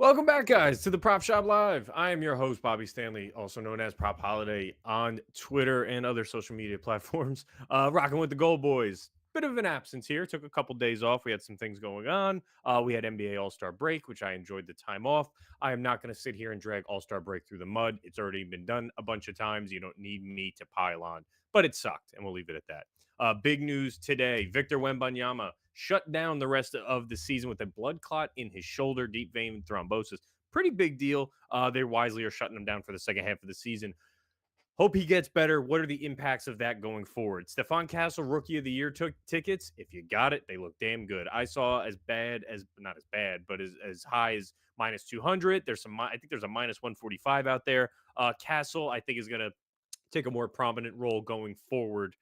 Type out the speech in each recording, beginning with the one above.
Welcome back, guys, to the Prop Shop Live. I am your host, Bobby Stanley, also known as PropHolliday on Twitter and other social media platforms. Rocking with the GoldBoys. Bit of an absence here. Took a couple days off. We had some things going on. We had NBA All Star break, which I enjoyed the time off. I am not going to sit here and drag All Star break through the mud. It's already been done a bunch of times. You don't need me to pile on, but it sucked, and we'll leave it at that. Big news today: Victor Wembanyama shut down the rest of the season with a blood clot in his shoulder, deep vein thrombosis. Pretty big deal. They wisely are shutting him down for the second half of the season. Hope he gets better. What are the impacts of that going forward? Stephon Castle, Rookie of the Year took tickets. If you got it, they look damn good. I saw as bad as not as bad, but as high as minus 200. There's some. I think there's a minus 145 out there. Castle, I think, is going to take a more prominent role going forward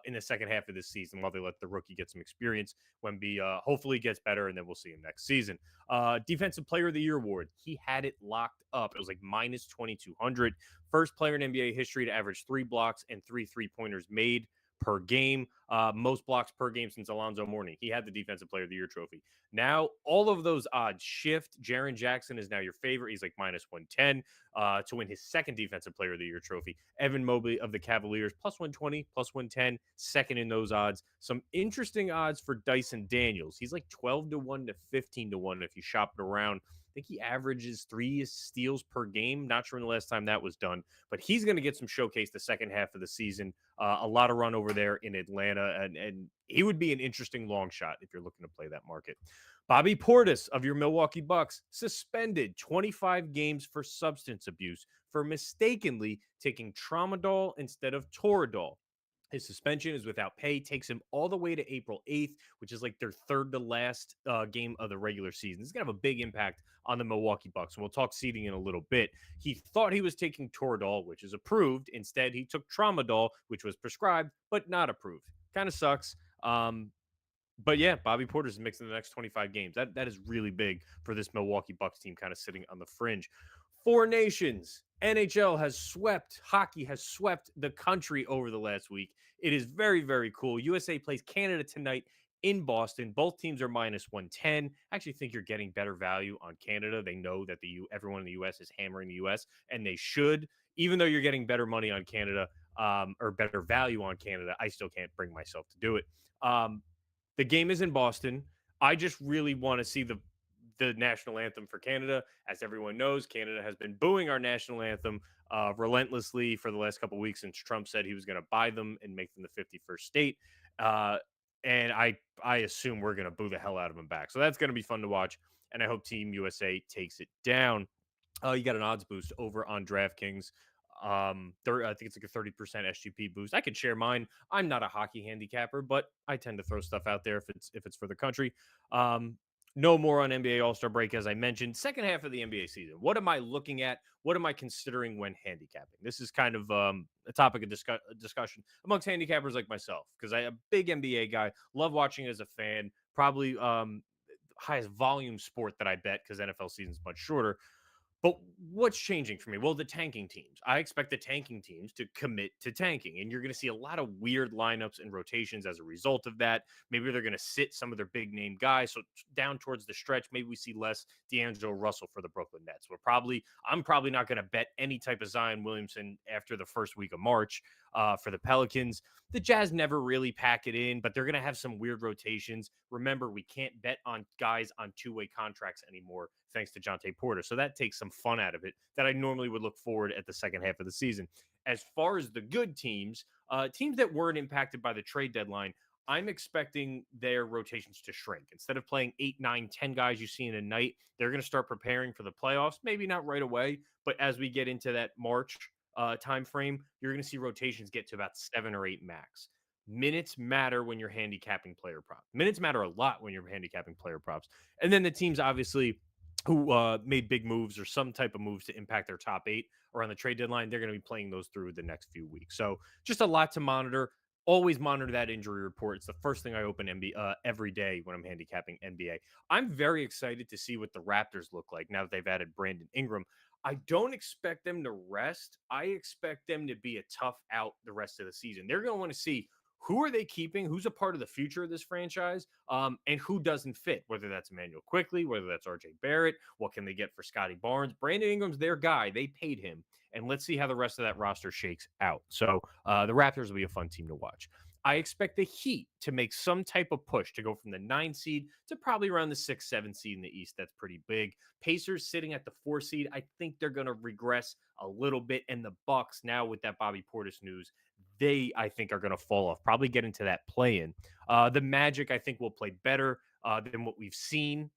in the second half of this season while they let the rookie get some experience. Wemby hopefully gets better, and then we'll see him next season. Defensive Player of the Year award. He had it locked up. It was like minus 2,200. First player in NBA history to average 3 blocks and 3 3-pointers made per game. Most blocks per game since Alonzo Mourning. He had the Defensive Player of the Year trophy. Now, all of those odds shift. Jaren Jackson is now your favorite. He's like minus 110 to win his second Defensive Player of the Year trophy. Evan Mobley of the Cavaliers, plus 120, plus 110, second in those odds. Some interesting odds for Dyson Daniels. He's like 12 to 1 to 15 to 1 if you shop it around. I think he averages 3 steals per game. Not sure when the last time that was done, but he's going to get some showcase the second half of the season. A lot of run over there in Atlanta, and he would be an interesting long shot if you're looking to play that market. Bobby Portis of your Milwaukee Bucks suspended 25 games for substance abuse for mistakenly taking tramadol instead of Toradol. His suspension is without pay, takes him all the way to April 8th, which is like their third to last game of the regular season. This is going to have a big impact on the Milwaukee Bucks. And we'll talk seeding in a little bit. He thought he was taking Toradol, which is approved. Instead, he took Tramadol, which was prescribed, but not approved. Kind of sucks. But yeah, Bobby Porter is mixing the next 25 games. That is really big for this Milwaukee Bucks team kind of sitting on the fringe. Four nations. NHL has swept, hockey has swept the country over the last week. It is very, very cool. USA plays Canada tonight in Boston. Both teams are minus 110. I actually think you're getting better value on Canada. They know that everyone in the US is hammering the US, and they should. Even though you're getting better money on Canada or better value on Canada, I still can't bring myself to do it. The game is in Boston. I just really want to see the national anthem for Canada. As everyone knows, Canada has been booing our national anthem relentlessly for the last couple of weeks since Trump said he was going to buy them and make them the 51st state. Uh, and I assume we're going to boo the hell out of them back. So that's going to be fun to watch. And I hope Team USA takes it down. You got an odds boost over on DraftKings. I think it's like a 30% SGP boost. I could share mine. I'm not a hockey handicapper, but I tend to throw stuff out there if it's for the country. No more on NBA All-Star break, as I mentioned. Second half of the NBA season. What am I looking at? What am I considering when handicapping? This is kind of a topic of discussion amongst handicappers like myself, because I'm a big NBA guy. Love watching it as a fan. Probably highest volume sport that I bet because NFL season is much shorter. But what's changing for me? Well, the tanking teams. I expect the tanking teams to commit to tanking, and you're going to see a lot of weird lineups and rotations as a result of that. Maybe they're going to sit some of their big name guys. So down towards the stretch, maybe we see less D'Angelo Russell for the Brooklyn Nets. I'm probably not going to bet any type of Zion Williamson after the first week of March for the Pelicans. The Jazz never really pack it in, but they're going to have some weird rotations. Remember, we can't bet on guys on two-way contracts anymore, thanks to Jonte Porter. So that takes some fun out of it that I normally would look forward at the second half of the season. As far as the good teams, teams that weren't impacted by the trade deadline, I'm expecting their rotations to shrink. Instead of playing 8, 9, 10 guys you see in a night, they're going to start preparing for the playoffs. Maybe not right away, but as we get into that March time frame, you're going to see rotations get to about 7 or 8 max. Minutes matter when you're handicapping player props. Minutes matter a lot when you're handicapping player props. And then the teams obviously who made big moves or some type of moves to impact their top 8 or on the trade deadline, they're going to be playing those through the next few weeks. So just a lot to monitor. Always monitor that injury report. It's the first thing I open every day when I'm handicapping NBA. I'm very excited to see what the Raptors look like now that they've added Brandon Ingram. I don't expect them to rest. I expect them to be a tough out the rest of the season. They're going to want to see who are they keeping? Who's a part of the future of this franchise? And who doesn't fit? Whether that's Emmanuel Quickly, whether that's RJ Barrett, what can they get for Scotty Barnes? Brandon Ingram's their guy. They paid him. And let's see how the rest of that roster shakes out. So the Raptors will be a fun team to watch. I expect the Heat to make some type of push to go from the 9 seed to probably around the 6, 7 seed in the East. That's pretty big. Pacers sitting at the 4 seed. I think they're going to regress a little bit. And the Bucks now with that Bobby Portis news, they I think are going to fall off. Probably get into that play-in. The Magic I think will play better than what we've seen.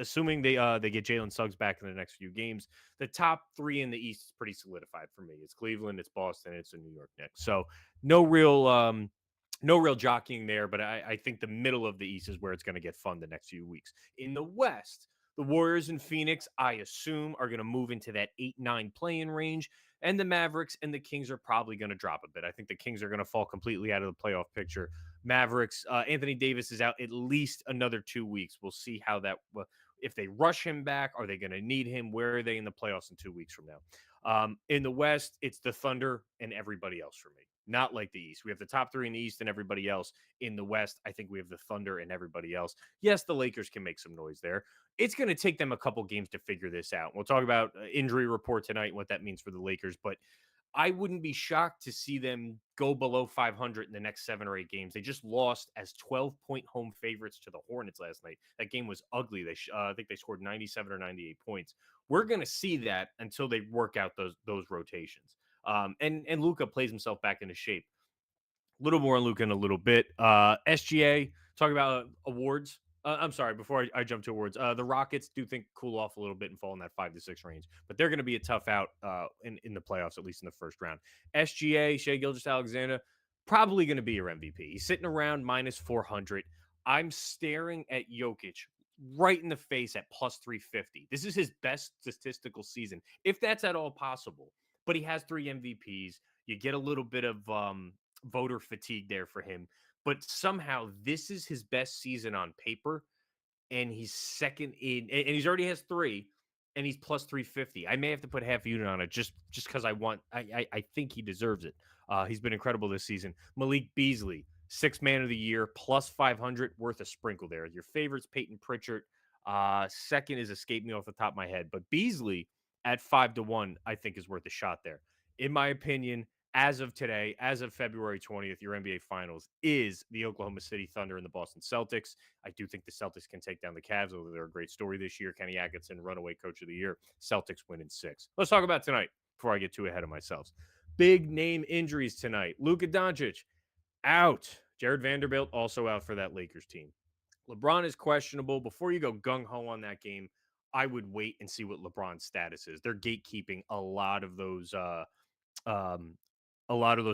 Assuming they get Jalen Suggs back in the next few games, the top 3 in the East is pretty solidified for me. It's Cleveland, it's Boston, it's the New York Knicks. So no real jockeying there, but I think the middle of the East is where it's going to get fun the next few weeks. In the West, the Warriors and Phoenix, I assume, are going to move into that 8-9 play-in range, and the Mavericks and the Kings are probably going to drop a bit. I think the Kings are going to fall completely out of the playoff picture. Mavericks, Anthony Davis is out at least another 2 weeks. We'll see how that. If they rush him back, are they going to need him? Where are they in the playoffs in 2 weeks from now? In the West, it's the Thunder and everybody else for me. Not like the East. We have the top 3 in the East and everybody else. In the West, I think we have the Thunder and everybody else. Yes, the Lakers can make some noise there. It's going to take them a couple games to figure this out. We'll talk about injury report tonight and what that means for the Lakers, but I wouldn't be shocked to see them go below 500 in the next 7 or 8 games. They just lost as 12-point home favorites to the Hornets last night. That game was ugly. I think they scored 97 or 98 points. We're going to see that until they work out those rotations. And Luka plays himself back into shape. A little more on Luka in a little bit. SGA, talking about awards. I'm sorry, before I jump to awards, the Rockets do think cool off a little bit and fall in that 5-6 range, but they're going to be a tough out in the playoffs, at least in the first round. SGA, Shea Gilgeous-Alexander, probably going to be your MVP. He's sitting around minus 400. I'm staring at Jokic right in the face at plus 350. This is his best statistical season, if that's at all possible. But he has 3 MVPs. You get a little bit of voter fatigue there for him. But somehow this is his best season on paper, and he's second in, and he's already has 3, and he's plus 350. I may have to put half a unit on it just because I think he deserves it. He's been incredible this season. Malik Beasley, 6th man of the year, plus 500, worth a sprinkle there. Your favorite's Peyton Pritchard. Second is escaped me off the top of my head, but Beasley at 5-1, I think is worth a shot there. In my opinion, as of today, as of February 20th, your NBA Finals is the Oklahoma City Thunder and the Boston Celtics. I do think the Celtics can take down the Cavs, although they're a great story this year. Kenny Atkinson, runaway coach of the year. Celtics win in 6. Let's talk about tonight before I get too ahead of myself. Big name injuries tonight. Luka Doncic out. Jared Vanderbilt also out for that Lakers team. LeBron is questionable. Before you go gung-ho on that game, I would wait and see what LeBron's status is. They're gatekeeping a lot of those um,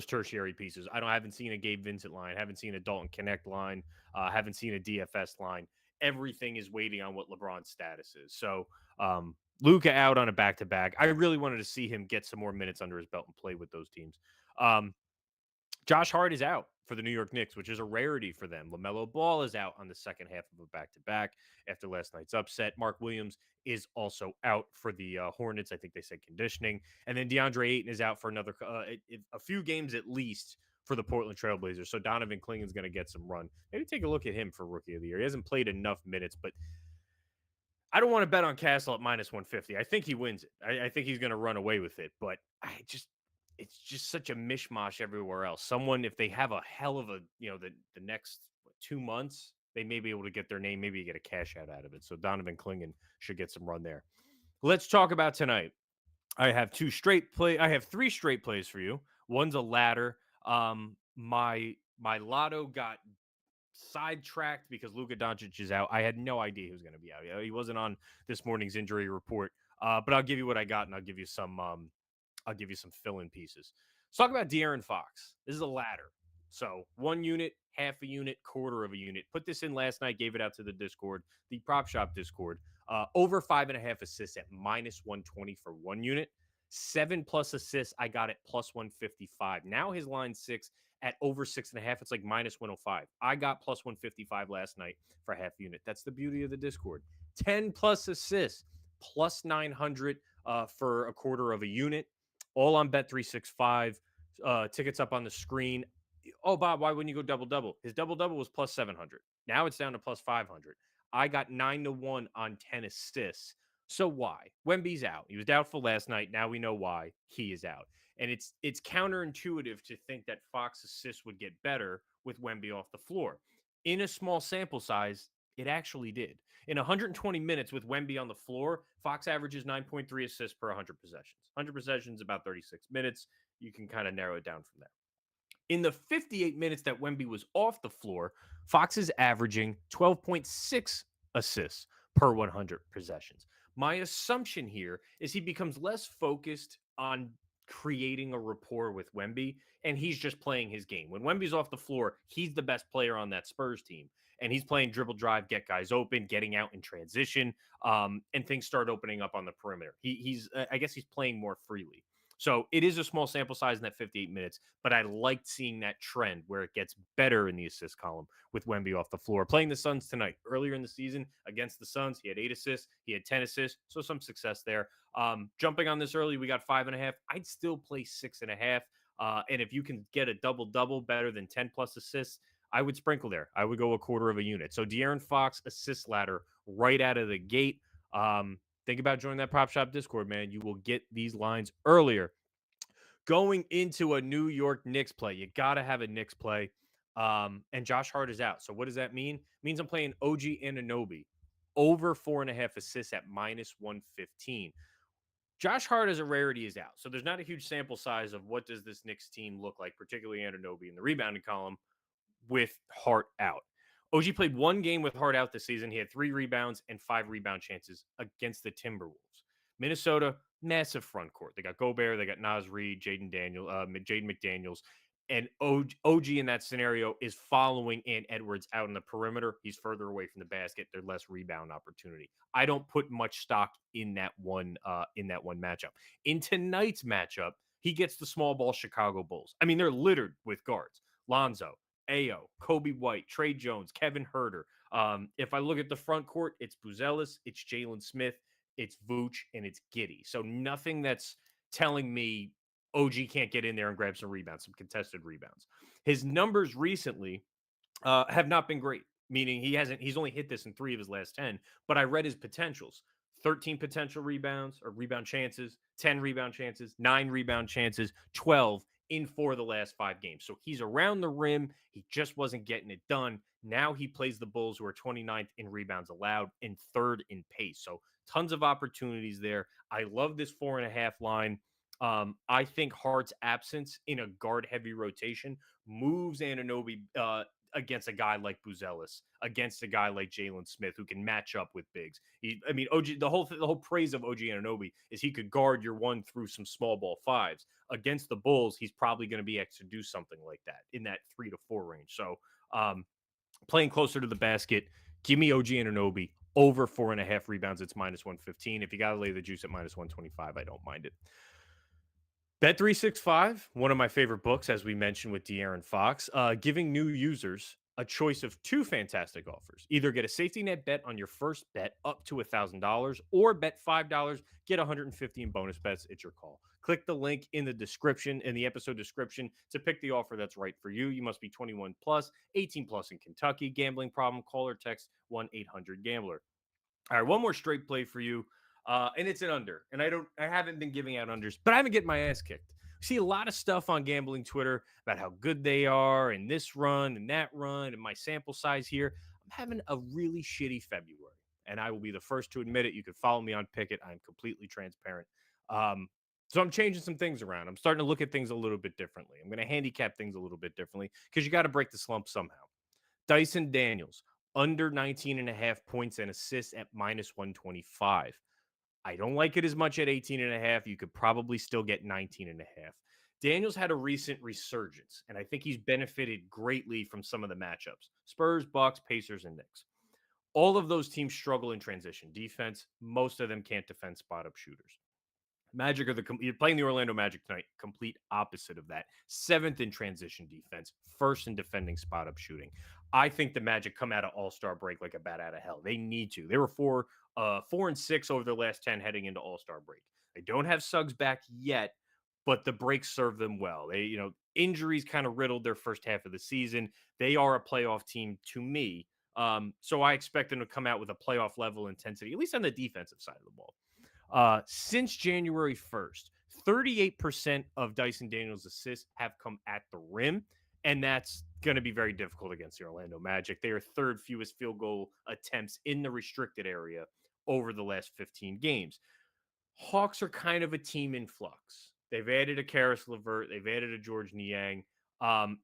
tertiary pieces. I haven't seen a Gabe Vincent line, haven't seen a Dalton Connect line, haven't seen a DFS line. Everything is waiting on what LeBron's status is. So Luka out on a back-to-back. I really wanted to see him get some more minutes under his belt and play with those teams. Josh Hart is out for the New York Knicks, which is a rarity for them. LaMelo Ball is out on the second half of a back-to-back after last night's upset. Mark Williams is also out for the Hornets. I think they said conditioning. And then DeAndre Ayton is out for another a few games at least for the Portland Trailblazers. So Donovan Clingan's going to get some run. Maybe take a look at him for Rookie of the Year. He hasn't played enough minutes, but I don't want to bet on Castle at minus 150. I think he wins it. I think he's going to run away with it, but it's just such a mishmash everywhere else. Someone, if they have a hell of a, the next 2 months, they may be able to get their name, maybe get a cash out of it. So Donovan Clingan should get some run there. Let's talk about tonight. I have 3 straight plays for you. One's a ladder. My lotto got sidetracked because Luka Doncic is out. I had no idea he was going to be out. He wasn't on this morning's injury report. But I'll give you what I got, and I'll give you some fill-in pieces. Let's talk about De'Aaron Fox. This is a ladder. So 1 unit, half a unit, quarter of a unit. Put this in last night, gave it out to the Discord, the Prop Shop Discord. Over 5.5 assists at minus 120 for 1 unit. 7+ assists, I got it plus 155. Now his line 6 at over 6.5. It's like minus 105. I got plus 155 last night for a half unit. That's the beauty of the Discord. 10+ assists, plus 900 for a quarter of a unit. All on Bet365. Tickets up on the screen. Oh, Bob, why wouldn't you go double double? His double double was plus 700. Now it's down to plus 500. I got 9-1 on 10 assists. So why? Wemby's out. He was doubtful last night. Now we know why he is out. And it's counterintuitive to think that Fox assists would get better with Wemby off the floor. In a small sample size, it actually did. In 120 minutes with Wemby on the floor, Fox averages 9.3 assists per 100 possessions. 100 possessions, about 36 minutes. You can kind of narrow it down from there. In the 58 minutes that Wemby was off the floor, Fox is averaging 12.6 assists per 100 possessions. My assumption here is he becomes less focused on creating a rapport with Wemby, and he's just playing his game. When Wemby's off the floor, he's the best player on that Spurs team, and he's playing dribble drive, get guys open, getting out in transition, and things start opening up on the perimeter. I guess he's playing more freely. So it is a small sample size in that 58 minutes, but I liked seeing that trend where it gets better in the assist column with Wemby off the floor. Playing the Suns tonight, earlier in the season against the Suns, he had 8 assists, he had 10 assists, so some success there. Jumping on this early, we got 5.5. I'd still play 6.5. And if you can get a double double better than 10 plus assists, I would sprinkle there. I would go a quarter of a unit. So De'Aaron Fox assist ladder right out of the gate. Think about joining that Prop Shop Discord, man. You will get these lines earlier. Going into a New York Knicks play, you got to have a Knicks play. And Josh Hart is out. So what does that mean? It means I'm playing OG Anunoby over 4.5 assists at minus 115. Josh Hart as a rarity is out. So there's not a huge sample size of what does this Knicks team look like, particularly Anunoby in the rebounding column with Hart out. OG played one game with Hart out this season. He had 3 rebounds and 5 rebound chances against the Timberwolves. Minnesota, massive front court. They got Gobert, they got Naz Reid, Jaden McDaniels, and OG in that scenario is following Ant Edwards out in the perimeter. He's further away from the basket. There's less rebound opportunity. I don't put much stock in that one matchup. In tonight's matchup, he gets the small ball Chicago Bulls. I mean, they're littered with guards. Lonzo, Ayo, Kobe White, Trey Jones, Kevin Herter. If I look at the front court, it's Buzelis, it's Jalen Smith, it's Vooch, and it's Giddy. So nothing that's telling me OG can't get in there and grab some rebounds, some contested rebounds. His numbers recently have not been great, meaning he's only hit this in 3 of his last 10, but I read his potentials. 13 potential rebounds or rebound chances, 10 rebound chances, 9 rebound chances, 12 in 4 of the last 5 games. So he's around the rim. He just wasn't getting it done. Now he plays the Bulls, who are 29th in rebounds allowed and 3rd in pace. So tons of opportunities there. I love this 4.5 line. I think Hart's absence in a guard heavy rotation moves Anunoby against a guy like Buzelis, against a guy like Jalen Smith, who can match up with bigs. OG, the whole praise of OG Anunoby is he could guard your 1 through some small ball 5s. Against the Bulls, he's probably going to be able to do something like that in that 3 to 4 range. So playing closer to the basket, give me OG Anunoby over 4.5 rebounds. It's minus 115. If you got to lay the juice at minus 125, I don't mind it. Bet365, one of my favorite books, as we mentioned with De'Aaron Fox, giving new users a choice of 2 fantastic offers. Either get a safety net bet on your first bet up to $1,000 or bet $5, get 150 in bonus bets. It's your call. Click the link in the episode description to pick the offer that's right for you. You must be 21 plus, 18 plus in Kentucky. Gambling problem, call or text 1-800-GAMBLER. All right, one more straight play for you. And it's an under. And I haven't been giving out unders, but I haven't getting my ass kicked. See a lot of stuff on gambling Twitter about how good they are and this run and that run and my sample size here. I'm having a really shitty February, and I will be the first to admit it. You can follow me on Pickett. I'm completely transparent. So I'm changing some things around. I'm starting to look at things a little bit differently. I'm going to handicap things a little bit differently because you got to break the slump somehow. Dyson Daniels, under 19.5 points and assists at minus 125. I don't like it as much at 18.5. You could probably still get 19.5. Daniels had a recent resurgence, and I think he's benefited greatly from some of the matchups. Spurs, Bucks, Pacers, and Knicks. All of those teams struggle in transition defense. Most of them can't defend spot-up shooters. Magic you're playing the Orlando Magic tonight, complete opposite of that. 7th in transition defense, 1st in defending spot up shooting. I think the Magic come out of All-Star break like a bat out of hell. They need to. They were 4 and 6 over their last 10 heading into All-Star break. They don't have Suggs back yet, but the breaks serve them well. Injuries kind of riddled their first half of the season. They are a playoff team to me. So I expect them to come out with a playoff level intensity, at least on the defensive side of the ball. Since January 1st, 38% of Dyson Daniels' assists have come at the rim, and that's going to be very difficult against the Orlando Magic. They are third fewest field goal attempts in the restricted area over the last 15 games. Hawks are kind of a team in flux. They've added a Karis LeVert. They've added a George Niang.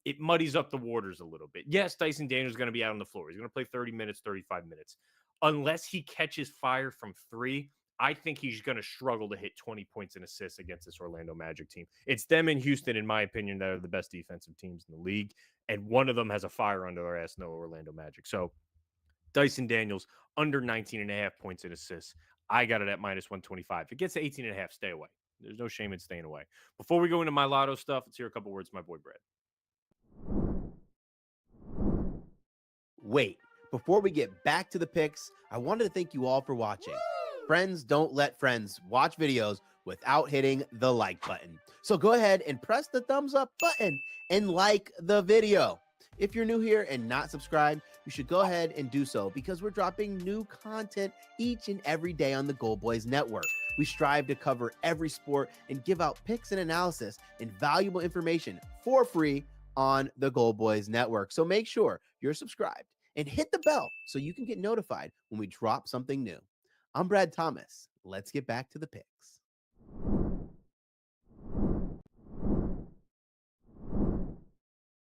It muddies up the waters a little bit. Yes, Dyson Daniels is going to be out on the floor. He's going to play 30 minutes, 35 minutes. Unless he catches fire from three, I think he's going to struggle to hit 20 points and assists against this Orlando Magic team. It's them in Houston, in my opinion, that are the best defensive teams in the league. And one of them has a fire under their ass, no Orlando Magic. So Dyson Daniels under 19 and a half points and assists. I got it at minus 125. If it gets to 18 and a half, stay away. There's no shame in staying away. Before we go into my lotto stuff, let's hear a couple words from my boy Brad. Wait, before we get back to the picks, I wanted to thank you all for watching. Friends don't let friends watch videos without hitting the like button. So go ahead and press the thumbs up button and like the video. If you're new here and not subscribed, you should go ahead and do so because we're dropping new content each and every day on the GoldBoys Network. We strive to cover every sport and give out picks and analysis and valuable information for free on the GoldBoys Network. So make sure you're subscribed and hit the bell so you can get notified when we drop something new. I'm Brad Thomas. Let's get back to the picks.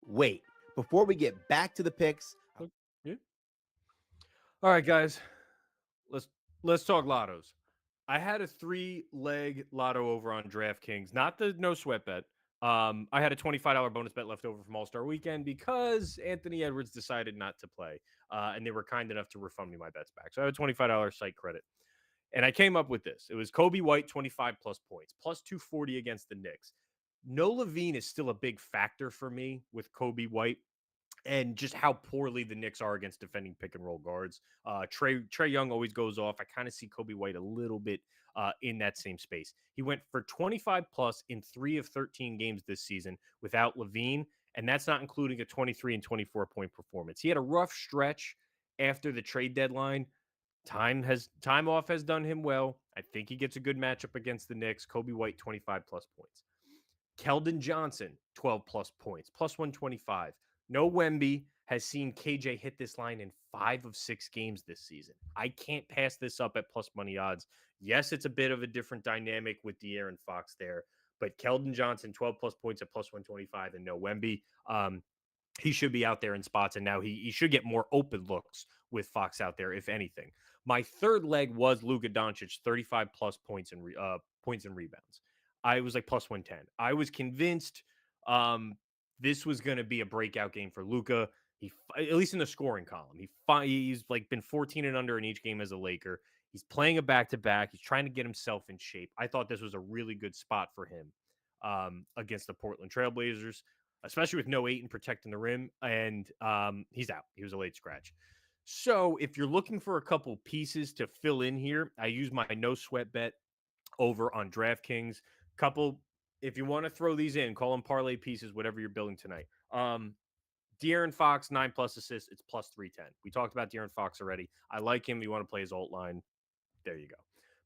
Wait, before we get back to the picks. Yeah. All right, guys. Let's talk lottos. I had a 3-leg lotto over on DraftKings, not the no sweat bet. I had a $25 bonus bet left over from All-Star Weekend because Anthony Edwards decided not to play, and they were kind enough to refund me my bets back. So I have a $25 site credit. And I came up with this. It was Kobe White, 25 plus points, plus 240 against the Knicks. No Levine is still a big factor for me with Kobe White and just how poorly the Knicks are against defending pick and roll guards. Trey Young always goes off. I kind of see Kobe White a little bit in that same space. He went for 25 plus in 3 of 13 games this season without Levine, and that's not including a 23 and 24 point performance. He had a rough stretch after the trade deadline. Time off has done him well. I think he gets a good matchup against the Knicks. Kobe White, 25 plus points. Keldon Johnson, 12 plus points, plus 125. No Wemby has seen KJ hit this line in 5 of 6 games this season. I can't pass this up at plus money odds. Yes, it's a bit of a different dynamic with De'Aaron Fox there, but Keldon Johnson, 12 plus points at plus 125 and no Wemby. He should be out there in spots, and now he should get more open looks with Fox out there, if anything. My third leg was Luka Doncic, 35 plus points and rebounds. I was like plus 110. I was convinced this was going to be a breakout game for Luka. At least in the scoring column, he's like been 14 and under in each game as a Laker. He's playing a back-to-back. He's trying to get himself in shape. I thought this was a really good spot for him against the Portland Trailblazers, especially with no Ayton protecting the rim. And he's out. He was a late scratch. So if you're looking for a couple pieces to fill in here, I use my no sweat bet over on DraftKings. If you want to throw these in, call them parlay pieces, whatever you're building tonight. De'Aaron Fox, 9 plus assists, it's plus 310. We talked about De'Aaron Fox already. I like him. You want to play his alt line. There you go.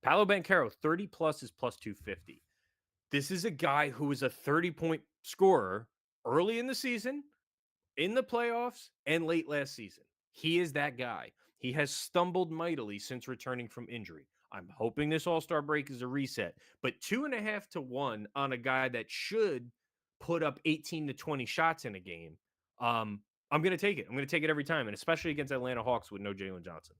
Paolo Banchero, 30 plus is plus 250. This is a guy who is a 30-point scorer early in the season, in the playoffs, and late last season. He is that guy. He has stumbled mightily since returning from injury. I'm hoping this All-Star break is a reset, but 2.5 to 1 on a guy that should put up 18 to 20 shots in a game. I'm going to take it. I'm going to take it every time, and especially against Atlanta Hawks with no Jalen Johnson.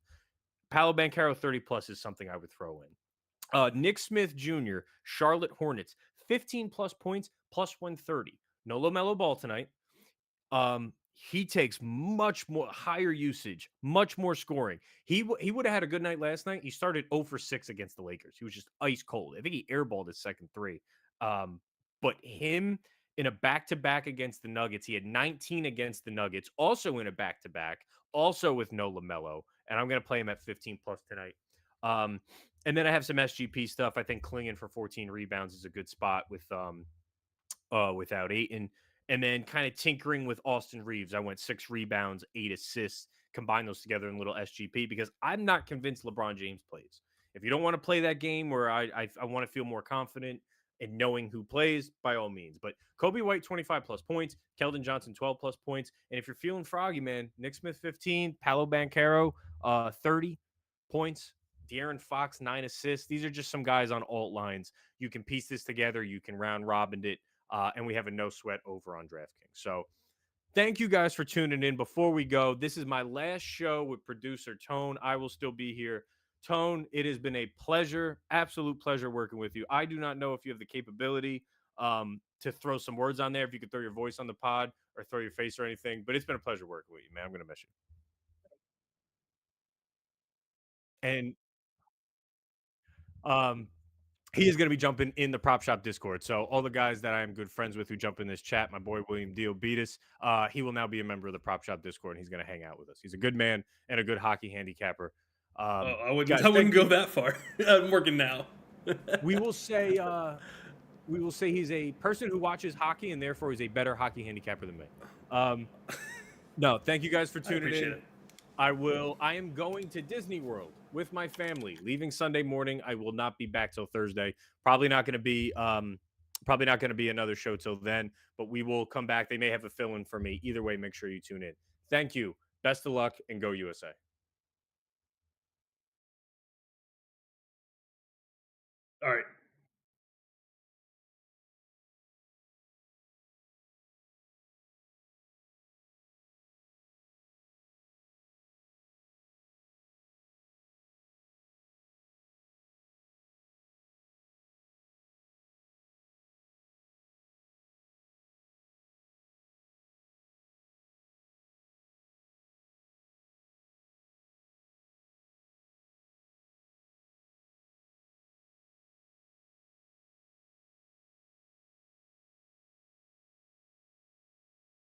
Paolo Banchero 30 plus is something I would throw in. Nick Smith Jr., Charlotte Hornets, 15 plus points, plus 130. No LaMelo Ball tonight. He takes much more higher usage, much more scoring. He would have had a good night last night. He started 0 for 6 against the Lakers. He was just ice cold. I think he airballed his second 3. But him in a back-to-back against the Nuggets, he had 19 against the Nuggets, also in a back-to-back, also with no LaMelo, and I'm going to play him at 15 plus tonight. And then I have some SGP stuff. I think Klingon for 14 rebounds is a good spot without Aiton. And then kind of tinkering with Austin Reeves. I went 6 rebounds, 8 assists, combine those together in little SGP because I'm not convinced LeBron James plays. If you don't want to play that game where I want to feel more confident in knowing who plays, by all means. But Kobe White, 25 plus points, Keldon Johnson, 12 plus points. And if you're feeling froggy, man, Nick Smith, 15, Paolo Banchero, 30 points, De'Aaron Fox, 9 assists. These are just some guys on alt lines. You can piece this together. You can round robin it, and we have a no sweat over on DraftKings. So thank you guys for tuning in. Before we go, this is my last show with producer Tone. I will still be here. Tone, it has been a pleasure, absolute pleasure working with you. I do not know if you have the capability to throw some words on there, if you could throw your voice on the pod or throw your face or anything, but it's been a pleasure working with you, man. I'm going to miss you. And um, he is going to be jumping in the Prop Shop Discord. So all the guys that I am good friends with who jump in this chat, my boy William Diobetis, he will now be a member of the Prop Shop Discord, and he's going to hang out with us. He's a good man and a good hockey handicapper. Oh, I wouldn't. Guys, I wouldn't thank go you. that far. I'm working now. We will say he's a person who watches hockey and therefore is a better hockey handicapper than me. No, thank you guys for I tuning appreciate in. it. I am going to Disney World with my family, leaving Sunday morning. I will not be back till Thursday. Probably not going to be another show till then, but we will come back. They may have a fill-in for me. Either way, make sure you tune in. Thank you. Best of luck and go USA. All right.